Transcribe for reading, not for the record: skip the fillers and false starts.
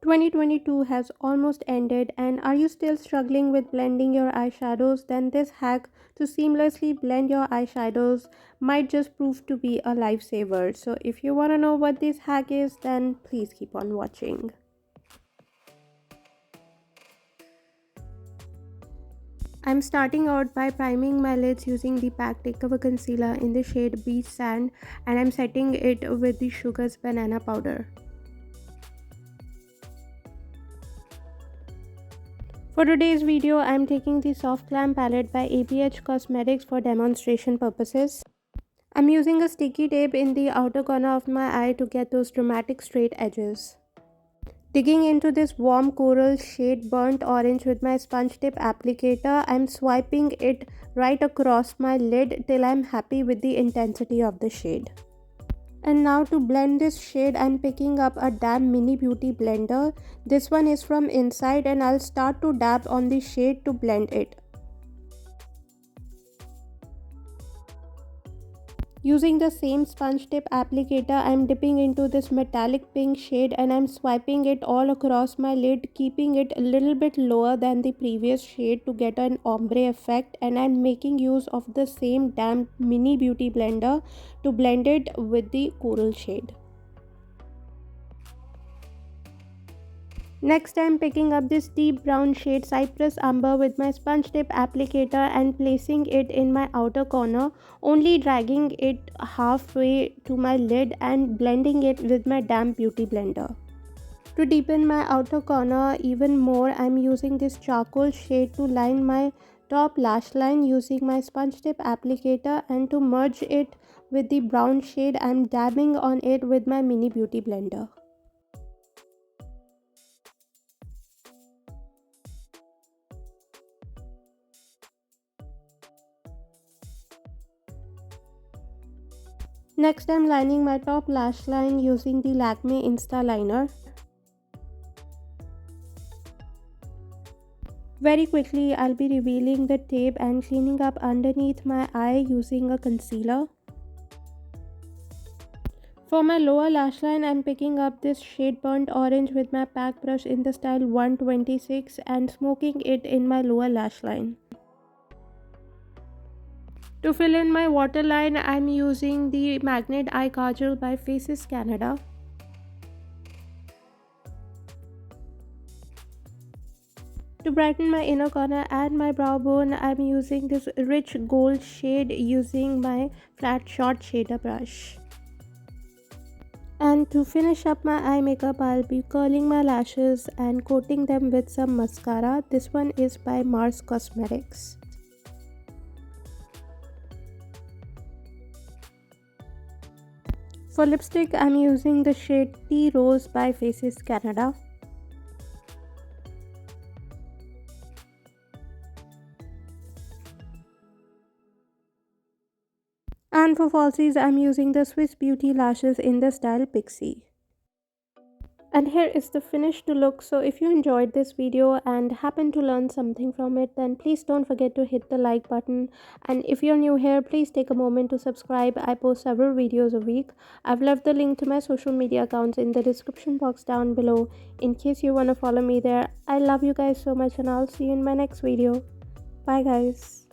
2022 has almost ended, and are you still struggling with blending your eyeshadows? Then this hack to seamlessly blend your eyeshadows might just prove to be a lifesaver. So if you want to know what this hack is, then please keep on watching. I'm starting out by priming my lids using the Pack Takeover Concealer in the shade Beach Sand, and I'm setting it with the Sugar's Banana Powder. For today's video, I am taking the Soft Glam palette by ABH Cosmetics for demonstration purposes. I'm using a sticky tape in the outer corner of my eye to get those dramatic straight edges. Digging into this warm coral shade Burnt Orange with my sponge tip applicator, I'm swiping it right across my lid till I'm happy with the intensity of the shade. And now to blend this shade, I'm picking up a damp mini beauty blender. This one is from Inside, and I'll start to dab on the shade to blend it. Using the same sponge tip applicator, I'm dipping into this metallic pink shade and I'm swiping it all across my lid, keeping it a little bit lower than the previous shade to get an ombre effect, and I'm making use of the same damp mini beauty blender to blend it with the coral shade. Next, I'm picking up this deep brown shade Cypress Amber with my sponge tip applicator and placing it in my outer corner, only dragging it halfway to my lid and blending it with my damp beauty blender. To deepen my outer corner even more, I'm using this charcoal shade to line my top lash line using my sponge tip applicator, and to merge it with the brown shade, I'm dabbing on it with my mini beauty blender. Next, I'm lining my top lash line using the Lakme Insta Liner. Very quickly, I'll be revealing the tape and cleaning up underneath my eye using a concealer. For my lower lash line, I'm picking up this shade Burnt Orange with my pack brush in the style 126 and smoking it in my lower lash line. To fill in my waterline, I'm using the Magnet Eye Kajal by Faces Canada. To brighten my inner corner and my brow bone, I'm using this rich gold shade using my flat short shader brush. And to finish up my eye makeup, I'll be curling my lashes and coating them with some mascara. This one is by Mars Cosmetics. For lipstick, I'm using the shade Tea Rose by Faces Canada. And for falsies, I'm using the Swiss Beauty lashes in the style Pixie. And here is the finished look. So if you enjoyed this video and happen to learn something from it, then please don't forget to hit the like button. And if you're new here, please take a moment to subscribe. I post several videos a week. I've left the link to my social media accounts in the description box down below in case you want to follow me there. I love you guys so much, and I'll see you in my next video. Bye guys.